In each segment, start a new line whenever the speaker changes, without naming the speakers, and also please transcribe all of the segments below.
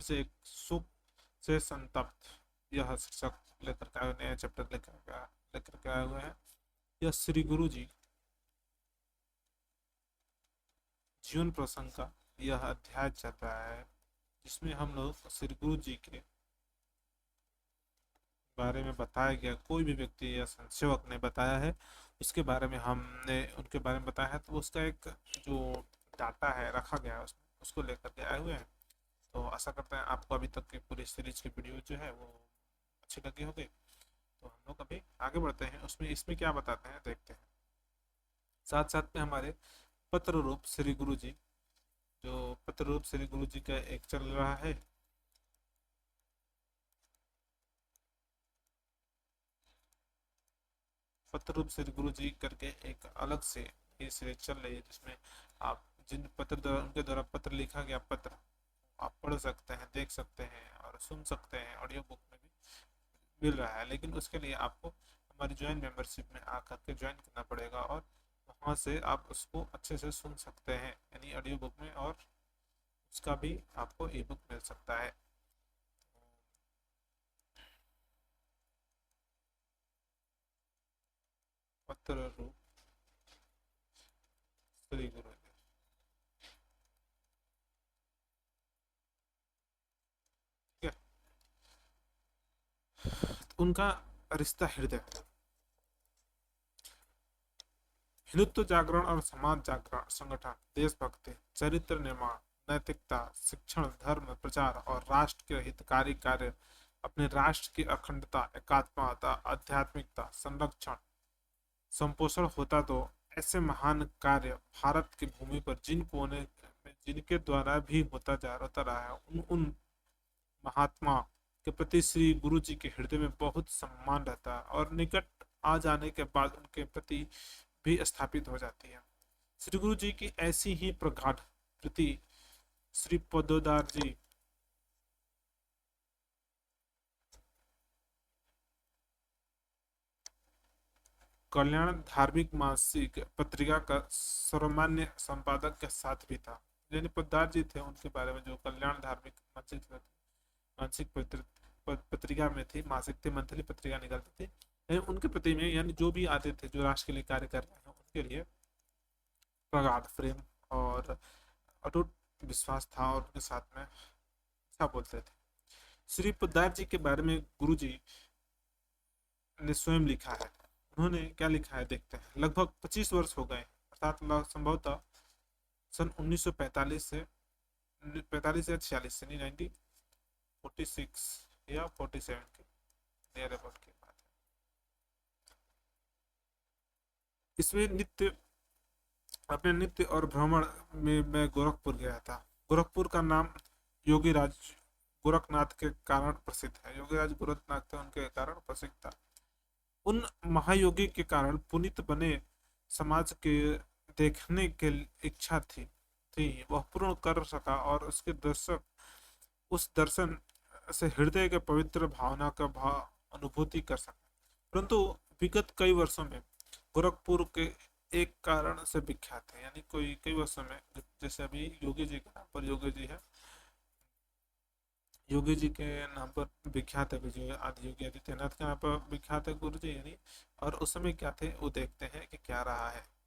से एक सुख से संतप्त, यह शीर्षक लेकर के आए, नया चैप्टर लेकर के आए हुए हैं। यह श्री गुरु जी जीवन प्रसंग का यह अध्याय चल रहा है, जिसमें हम लोग श्री गुरु जी के बारे में बताया गया, कोई भी व्यक्ति या संसेवक ने बताया है उसके बारे में हमने उनके बारे में बताया है, तो उसका एक जो डाटा है रखा गया है उसमें, उसको लेकर के आए हुए हैं। तो आशा करते हैं आपको अभी तक की पूरी सीरीज की वीडियो जो है वो अच्छी लगी होगी। तो हम लोग अभी आगे बढ़ते हैं, उसमें इसमें क्या बताते हैं देखते हैं। साथ साथ में हमारे पत्र रूप श्री गुरु जी, जो पत्र रूप श्री गुरु जी का एक चल रहा है, पत्र रूप श्री गुरु जी करके एक अलग से ये सीरीज चल रही है, जिसमें आप जिन पत्र द्वारा उनके द्वारा पत्र लिखा गया पत्र आप पढ़ सकते हैं, देख सकते हैं और सुन सकते हैं, ऑडियो बुक में भी मिल रहा है। लेकिन उसके लिए आपको हमारी ज्वाइन मेंबरशिप में आकर के ज्वाइन करना पड़ेगा, और वहाँ से आप उसको अच्छे से सुन सकते हैं, यानी ऑडियो बुक में, और उसका भी आपको ई बुक मिल सकता है। पत्र रूप श्री गुरु जी, ठीक है। उनका रिश्ता हृदय, हिंदुत्व जागरण और समाज जागरण संगठन, देशभक्ति, चरित्र निर्माण, नैतिकता, शिक्षण, धर्म प्रचार और राष्ट्र के हितकारी कार्य, अपने राष्ट्र की अखंडता, एकात्मता, आध्यात्मिकता, संरक्षण, संपोषण होता तो ऐसे महान कार्य भारत की भूमि पर जिन कोने में जिनके द्वारा भी होता रहा है, उन महात्मा के प्रति श्री गुरु जी के हृदय में बहुत सम्मान रहता है, और निकट आ जाने के बाद उनके प्रति भी स्थापित हो जाती है। श्री गुरु जी की ऐसी ही प्रगाढ़ प्रीति श्री पदोदार जी कल्याण धार्मिक मासिक पत्रिका का सर्वमान्य संपादक के साथ भी था। यानी पोद्दार जी थे, उनके बारे में जो कल्याण धार्मिक मासिक मासिक पत्रिका में थी, मासिक थी, मंथली पत्रिका निकलती थी, यानी उनके प्रति में, यानी जो भी आते थे जो राष्ट्र के लिए कार्य कर रहे हैं उनके लिए प्रगाढ़ प्रेम और अटूट विश्वास था, और उनके साथ में क्या बोलते थे। श्री पोद्दार जी के बारे में गुरु जी ने स्वयं लिखा है। उन्होंने क्या लिखा है देखते हैं। लगभग 25 वर्ष हो गए, अर्थात संभवतः सन 1945 से 45 या 46 से, नहीं 1946 या 47 के नियर अबाउट की बात है। इसमें नित्य अपने नित्य और भ्रमण में मैं गोरखपुर गया था। गोरखपुर का नाम योगी राज गोरखनाथ के कारण प्रसिद्ध है। योगी राज गोरखनाथ थे, उनके कारण प्रसिद्ध था। उन महायोगी के कारण पुनीत बने समाज के देखने के इच्छा थी वह पूर्ण कर सका, और उसके दर्शक उस दर्शन से हृदय के पवित्र भावना का भाव अनुभूति कर सका। परंतु विगत कई वर्षों में गोरखपुर के एक कारण से विख्यात है, यानी कोई कई वर्षों में, जैसे अभी योगी जी के नाम पर योगी जी है, योगी जी के नाम पर विख्यात है, विजय आदि योगी आदित्यनाथ के नाम पर विख्यात है गुरु जी, यानी। और उस समय क्या थे वो देखते हैं कि क्या रहा है।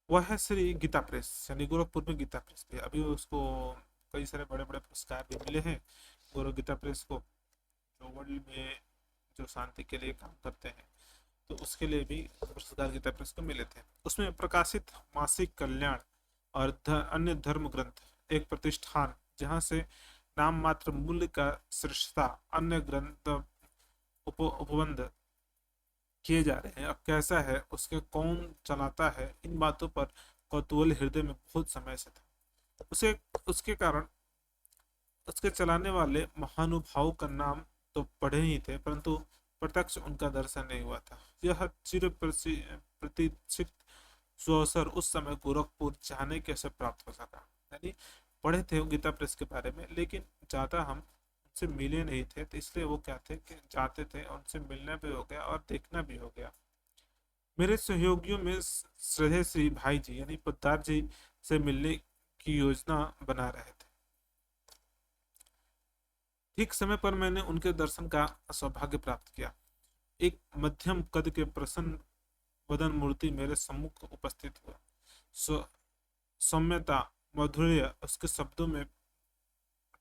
वह है श्री गीता प्रेस, यानी गोरखपुर में गीता प्रेस भी अभी उसको कई सारे बड़े बड़े पुरस्कार भी मिले हैं गोरख गीता प्रेस को, जो वर्ल्ड में जो शांति के लिए काम करते हैं, तो उसके लिए भी पुरस्कार गीता प्रेस को मिले थे। उसमें प्रकाशित मासिक कल्याण और अन्य धर्म ग्रंथ एक प्रतिष्ठान, जहाँ से नाम मात्र मूल्य का श्रेष्ठता अन्य ग्रंथ उपबंध किए जा रहे हैं, अब कैसा है, उसके कौन चलाता है, इन बातों पर कौतूहल हृदय में बहुत समय से था। उसे उसके कारण उसके चलाने वाले महानुभाव का नाम तो पढ़े ही थे, परंतु प्रत्यक्ष उनका दर्शन नहीं हुआ था। यह चिर प्रतीक्षित सुअवसर उस समय गोरखपुर जाने कैसे प्राप्त हो सका। यानी पढ़े थे गीता प्रेस के बारे में, लेकिन ज़्यादा हम उनसे मिले नहीं थे, तो इसलिए वो क्या थे कि जाते थे, उनसे मिलना भी हो गया और देखना भी हो गया। मेरे सहयोगियों में श्रद्धेय श्री भाई जी यानी पोद्दार जी से मिलने की योजना बना रहे थे। ठीक समय पर मैंने उनके दर्शन का सौभाग्य प्राप्त किया। एक मध्यम कद के प्रसन्न वदन मूर्ति मेरे सम्मुख उपस्थित हुआ। सौम्यता, माधुर्य उसके शब्दों में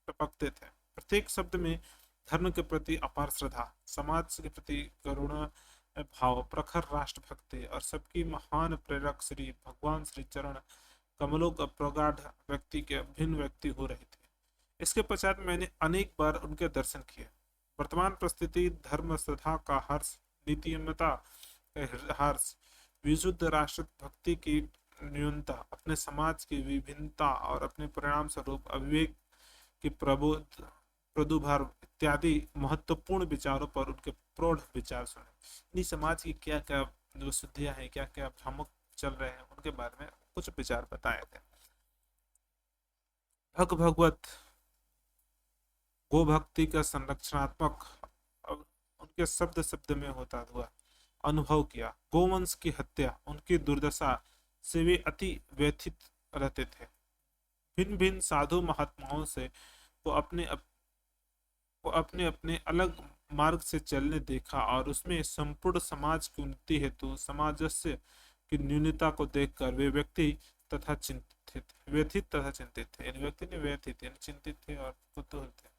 टपकते थे। प्रत्येक शब्द में धर्म के प्रति अपार श्रद्धा, समाज के प्रति करुणा भाव, प्रखर राष्ट्रभक्ति और सबकी महान प्रेरक श्री भगवान श्री चरण कमलों का प्रगाढ़ व्यक्ति के भिन्न व्यक्ति हो रहे थे। इसके पश्चात मैंने अनेक बार उनके दर्शन किए। वर्तमान परिस्थिति धर्म श्रद्धा का हर्ष, नीतिमता का हर्ष, विशुद्ध राष्ट्र भक्ति की न्यूनता, अपने समाज की विभिन्नता और अपने परिणाम स्वरूप अविवेक की प्रबोध प्रदुभार इत्यादि महत्वपूर्ण विचारों पर उनके प्रौढ़ विचार सुने। समाज की क्या क्या जो शुद्धियां हैं, क्या क्या भ्रामक चल रहे हैं, उनके बारे में कुछ विचार बताए थे। भगवत गो भक्ति का संरक्षणात्मक उनके शब्द शब्द में होता हुआ अनुभव किया। गोवंश की हत्या, उनकी दुर्दशा से वे अति व्यथित रहते थे। भिन्न भिन्न साधु महात्माओं से वो अपने अपने अलग मार्ग से चलने देखा और उसमें संपूर्ण समाज की उन्नति हेतु सामंजस्य की न्यूनता को देखकर वे व्यथित तथा चिंतित थे। व्यक्ति ने व्यथित यानी चिंतित थे और कुतूहल थे।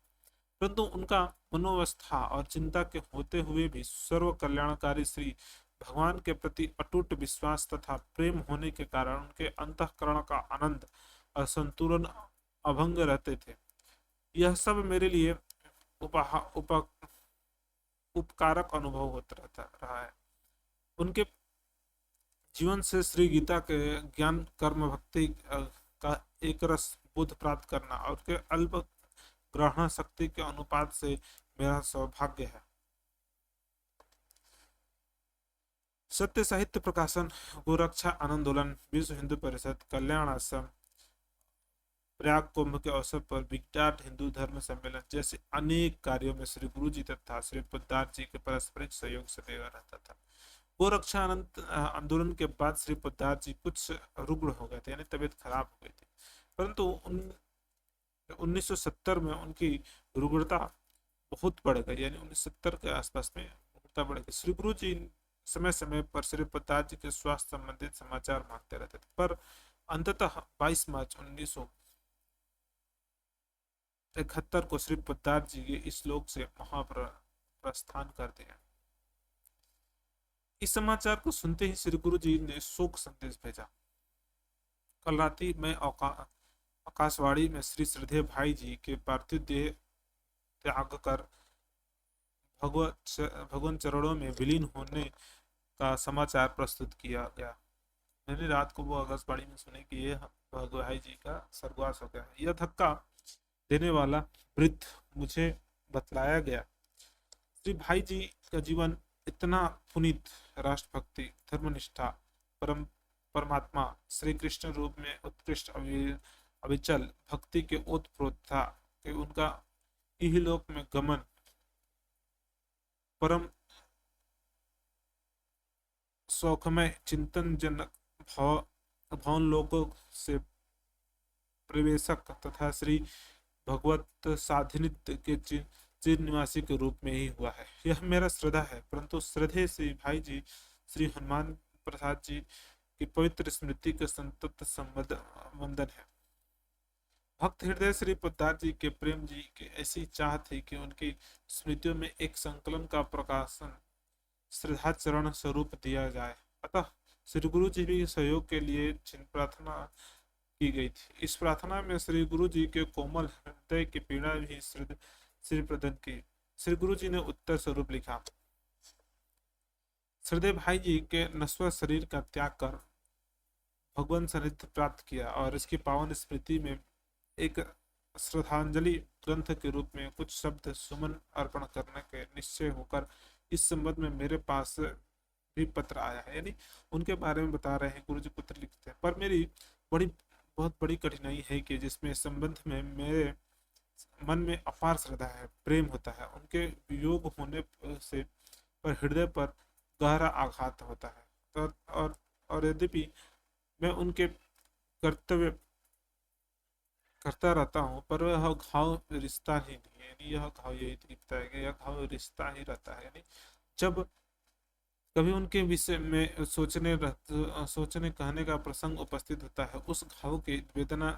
परंतु उनका मनोवस्था और चिंता के होते हुए भी सर्व कल्याणकारी श्री भगवान के प्रति अटूट विश्वास तथा प्रेम होने के कारण उनके अंतःकरण का आनंद और संतुलन अभंग रहते थे। यह सब मेरे लिए उपकारक अनुभव होता रहता रहा है। उनके जीवन से श्री गीता के ज्ञान कर्म भक्ति का एक रस बोध प्राप्त करना और के अल्प ग्रहण शक्ति के अनुपात से मेरा सौभाग्य है। सत्य साहित्य प्रकाशन, गोरक्षा आंदोलन, विश्व हिंदू परिषद, कल्याण आश्रम, प्रयाग कुंभ के अवसर पर विकटाट हिंदू धर्म सम्मेलन जैसे अनेक कार्यों में श्री गुरु जी तथा श्री पोद्दार जी के पारस्परिक सहयोग सदैव रहता था। गोरक्षा आंदोलन के बाद श्री पोद्दार जी कुछ रुग्ण हो गए थे, यानी तबीयत खराब हो गई थी। परंतु 1970 में उनकी रुग्णता बहुत बढ़ गई, यानी 1970 के आसपास में रुग्णता बढ़ गई। श्री गुरु जी समय समय पर श्री पोद्दार जी के स्वास्थ्य संबंधित समाचार मांगते रहते थे, पर अंततः 22 मार्च 1971 को श्री पोद्दार जी के इस लोक से महाप्रस्थान कर दिया। इस समाचार को सुनते ही श्री गुरु जी ने शोक संदेश भेजा। कल रात्रि में आकाशवाणी में श्री श्रद्धेय भाई जी के पार्थिव देह त्याग कर भगवान चरणों में विलीन होने का समाचार प्रस्तुत किया गया। मैंने रात को वो आकाशवाणी में सुने कि ये भगवान भाई जी का स्वर्गवास हो गया। यह धक्का देने वाला वृत्त मुझे बतलाया गया। श्री भाई जी का जीवन इतना पुनीत, राष्ट्रभक्ति, धर्मनिष्ठा, परमात्मा श्री कृष्ण रूप में उत्कृष्ट अविचल भक्ति के ओतप्रोत था कि उनका इहलोक में गमन परम सौखमय चिंतन जनक भवन लोकों से प्रवेशक तथा श्री भगवत साधिनित्य के चिर निवासी के रूप में ही हुआ है। यह मेरा श्रद्धा है। परंतु श्रद्धेय श्री भाई जी श्री हनुमान प्रसाद जी की पवित्र स्मृति के संतत संबंधन है। भक्त हृदय श्री पोद्दार जी के प्रेम जी की ऐसी चाह थी कि उनकी स्मृतियों में एक संकलन का प्रकाशन श्रद्धाचरण स्वरूप दिया जाए। अतः श्री गुरु जी भी सहयोग के लिए प्रार्थना की गई थी। इस प्रार्थना में श्री गुरु जी के कोमल हृदय की पीड़ा भी श्री प्रदान की। श्री गुरु जी ने उत्तर स्वरूप लिखा, श्रद्धेय भाई जी के नश्वर शरीर का त्याग कर भगवान सानिध्य प्राप्त किया और इसकी पावन स्मृति में एक श्रद्धांजलि ग्रंथ के रूप में कुछ शब्द सुमन अर्पण करने के निश्चय होकर इस संबंध में मेरे पास भी पत्र आया है। यानी उनके बारे में बता रहे हैं, गुरु जी पत्र लिखते हैं। पर मेरी बहुत बड़ी कठिनाई है कि जिसमें संबंध में मेरे मन में अपार श्रद्धा है, प्रेम होता है। उनके वियोग होने से पर हृदय पर गहरा आघात होता है। और यद्यपि मैं उनके कर्तव्य करता रहता हूँ, पर वह घाव रिश्ता ही नहीं है। यानी यह घाव यही दिखता है कि यह घाव रिश्ता ही रहता है। यानी जब कभी उनके विषय में सोचने कहने का प्रसंग उपस्थित होता है, उस घाव की वेदना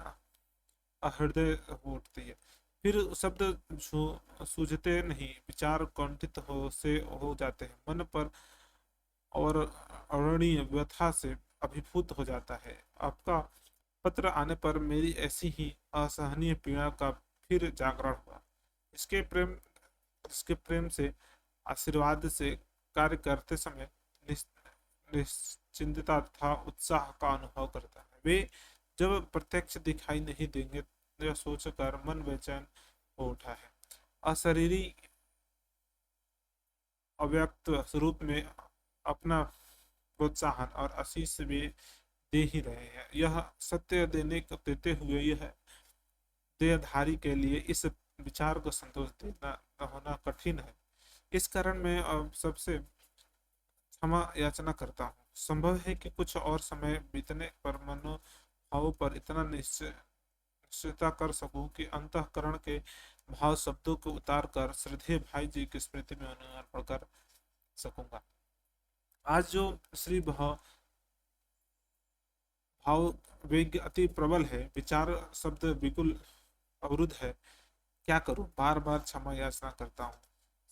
हृदय हो उठती है। फिर शब्द सूझते नहीं, विचार कुंठित हो जाते हैं, मन पर और अवर्णीय व्यथा से अभिभूत हो जाता है। आपका पत्र आने पर मेरी ऐसी ही असहनीय पीड़ा का फिर जागरण हुआ। इसके प्रेम इसके प्रेम से, आशीर्वाद से कार्य करते समय निश्चिंतता तथा उत्साह का अनुभव करता है। वे जब प्रत्यक्ष दिखाई नहीं देंगे, यह सोचकर मन बेचैन हो उठा है। अशरीरी अव्यक्त स्वरूप में अपना प्रोत्साहन और आशीष वे दे ही रहे हैं। यह सत्य देते हुए यह देहधारी के लिए इस विचार को संतोष देना होना कठिन है। इस कारण मैं अब सबसे क्षमा याचना करता हूँ। संभव है कि कुछ और समय बीतने पर मनोभाव पर इतना निश्चयता कर सकूं कि अंतःकरण के भाव शब्दों को उतार कर श्रद्धेय भाई जी की स्मृति में उन्हें अर्पण कर सकूंगा। आज जो श्री भाव वेग अति प्रबल है, विचार शब्द बिल्कुल अवरुद्ध है। क्या करूं, बार बार क्षमा याचना करता हूँ।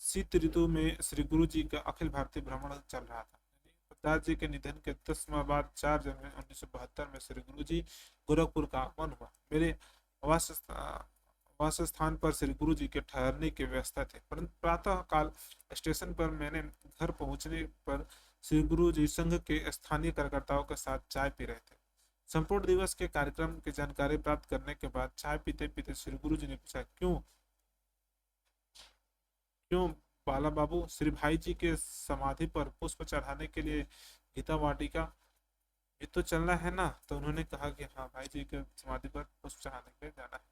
शीत ऋतु में श्री गुरु जी का अखिल भारतीय भ्रमण चल रहा था। प्रहलाद जी के निधन के 10 माह बाद 4 जनवरी 1972 में श्री गुरु जी गोरखपुर का आगमन हुआ। मेरे आवास स्थान पर श्री गुरु जी के ठहरने की व्यवस्था थी, परंतु प्रातः काल स्टेशन पर मैंने घर पहुंचने पर श्री गुरु जी संघ के स्थानीय कार्यकर्ताओं के साथ चाय पी रहे थे। संपूर्ण दिवस के कार्यक्रम की जानकारी प्राप्त करने के बाद चाय पीते पीते श्री गुरु जी ने पूछा, क्यों क्यों बाला बाबू, श्री भाई जी के समाधि पर पुष्प चढ़ाने के लिए गीता वाटिका ये तो चलना है ना? तो उन्होंने कहा कि हाँ, भाई जी के समाधि पर पुष्प चढ़ाने के लिए जाना है।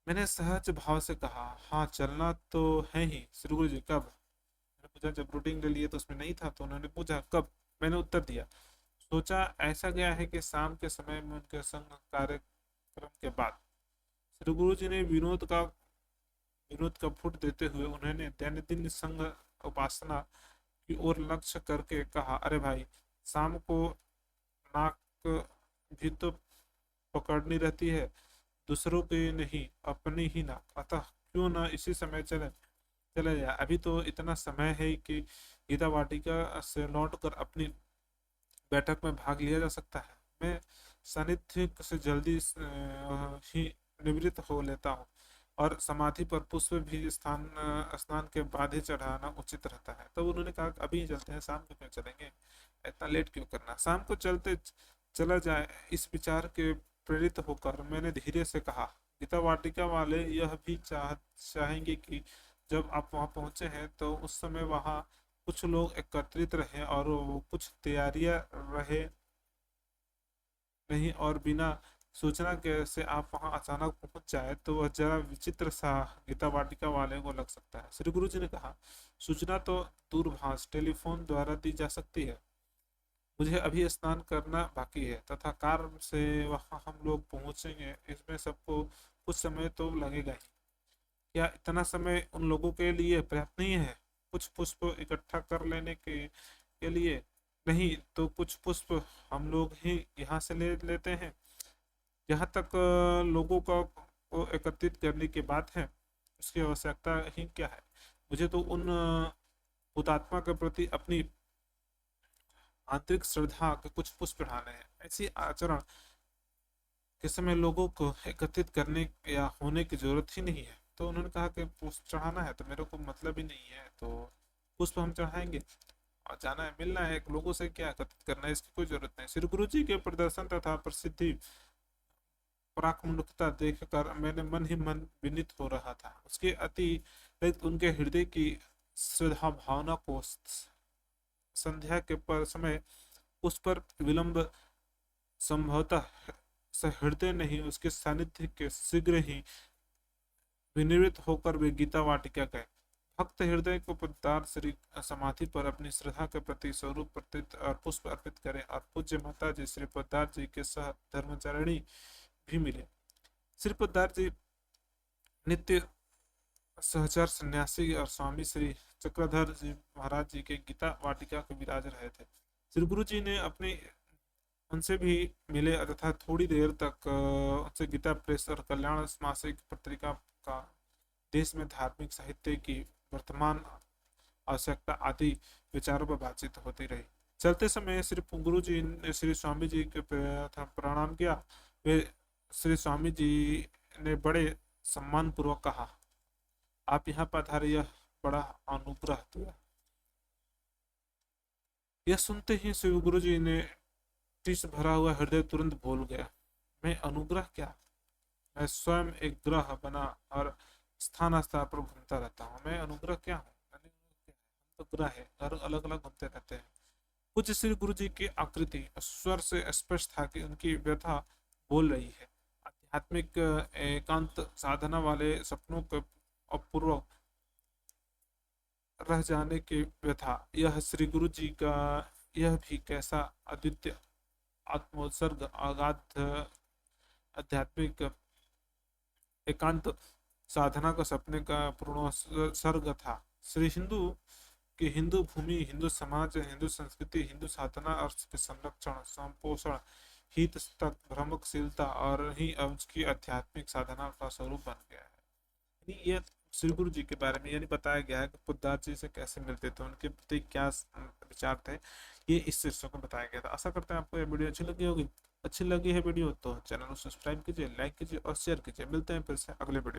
मैंने सहज भाव से कहा, हाँ चलना तो है ही। श्री गुरु जी, कब? मैंने पूछा, जब रूटीन ले लिए तो उसमें नहीं था। तो उन्होंने पूछा, कब? मैंने उत्तर दिया, सोचा ऐसा गया है कि शाम के समय में उनके संग कार्यक्रम के बाद। श्री गुरु जी ने विनोद का फुट देते हुए उन्होंने दैनंदिन संघ उपासना की ओर लक्ष्य करके कहा, अरे भाई, शाम को नाक भी तो पकड़नी रहती है, दूसरों की नहीं, अपनी ही नाक। अतः क्यों ना इसी समय चले चले जाए। अभी तो इतना समय है कि गीता वाटिका से लौटकर अपनी बैठक में भाग लिया जा सकता है। मैं सानिध्य से जल्दी ही निवृत्त हो लेता हूँ और समाधि पर पुष्प भी स्नान के बाद ही चढ़ाना उचित रहता है। तब उन्होंने कहा, अभी ही चलते हैं, शाम को क्यों चलेंगे, इतना लेट क्यों करना, शाम को चला जाए। इस विचार के प्रेरित होकर मैंने धीरे से कहा, गीता वाटिका वाले यह भी चाहेंगे कि जब आप वहां पहुंचे हैं तो उस समय वहां कुछ लोग एकत्रित रहे और वो कुछ तैयारियां रहे नहीं, और बिना सूचना के से आप वहां अचानक पहुंच जाए तो वह जरा विचित्र सा गीता वाटिका वाले को लग सकता है। श्री गुरु जी ने कहा, सूचना तो दूरभाष टेलीफोन द्वारा दी जा सकती है। मुझे अभी स्नान करना बाकी है तथा कार से वहां हम लोग पहुंचेंगे, इसमें सबको कुछ समय तो लगेगा ही। क्या इतना समय उन लोगों के लिए पर्याप्त नहीं है? कुछ पुष्प इकट्ठा कर लेने के लिए नहीं तो कुछ पुष्प हम लोग ही यहाँ से ले लेते हैं। यहाँ तक लोगों को एकत्रित करने की बात है, उसकी आवश्यकता ही क्या है? मुझे तो उन हुतात्मा के प्रति अपनी आंतरिक श्रद्धा के कुछ पुष्प चढ़ाने हैं। ऐसी आचरण के समय लोगों को एकत्रित करने या होने की जरूरत ही नहीं है। तो उन्होंने कहा कि पुष्प चढ़ाना है तो मेरे को मतलब ही नहीं है, तो पुष्प हम चढ़ाएंगे। और जाना है, मिलना है, लोगों से क्या एकत्रित करना है, इसकी कोई जरूरत नहीं। श्री गुरु जी के प्रदर्शन तथा प्रसिद्धि पराक्रमता देखकर मैंने मन ही मन विनीत हो रहा था। उसके अतिरिक्त उनके हृदय की श्रद्धा भावना को संध्या के पर समय उस पर विलंब संभवतः सहृदय नहीं, उसके सानिध्य के शीघ्र ही विनिवृत्त होकर वे गीता वाटिका गए। भक्त हृदय को पदार श्री समाधि पर अपनी श्रद्धा के प्रति स्वरूप प्रतीत और पुष्प अर्पित करें और पूज्य माता जी श्री पदार जी के सह धर्मचारिणी भी मिले। श्री पोद्दार जी नित्य सहचर सन्यासी और स्वामी श्री चक्रधर जी महाराज जी के गीता वाटिका के विराज रहे थे। श्री गुरु जी ने अपनी उनसे भी मिले तथा थोड़ी देर तक उनसे गीता प्रेस और कल्याण मासिक पत्रिका का देश में धार्मिक साहित्य की वर्तमान आवश्यकता आदि विचारों पर बातचीत होती रही। चलते समय श्री गुरु जी ने श्री स्वामी जी के प्रणाम किया। वे श्री स्वामी जी ने बड़े सम्मान पूर्वक कहा, आप यहाँ पधारे, यह बड़ा अनुग्रह दिया। यह सुनते ही श्री गुरु जी ने टीस भरा हुआ हृदय तुरंत बोल गया, मैं अनुग्रह क्या, मैं स्वयं एक ग्रह बना और स्थान स्थान पर घूमता रहता हूँ, मैं अनुग्रह क्या हूँ, तो ग्रह है, हर अलग अलग घूमते रहते हैं। कुछ श्री गुरु जी की आकृति स्वर से स्पष्ट था कि उनकी व्यथा बोल रही है। आध्यात्मिक एकांत साधना वाले सपनों के अपूर्व रह जाने की व्यथा, यह श्री गुरु जी का यह भी कैसा अद्वितीय आत्मोत्सर्ग अगाध आध्यात्मिक एकांत साधना का सपने का पूर्ण सर्ग था। श्री हिंदू की हिंदू भूमि, हिंदू समाज, हिंदू संस्कृति, हिंदू साधना और उसके संरक्षण, संपोषण, हित तक भ्रमकशीलता और ही उसकी आध्यात्मिक साधना का स्वरूप बन गया है। ये श्री गुरु जी के बारे में यानी बताया गया है कि पोद्दार जी से कैसे मिलते थे, उनके प्रति क्या विचार थे, ये इस शीर्षक में बताया गया था। आशा करते हैं आपको ये वीडियो अच्छी लगी होगी। अच्छी लगी है वीडियो तो चैनल को सब्सक्राइब कीजिए, लाइक कीजिए और शेयर कीजिए। मिलते हैं फिर से अगले वीडियो।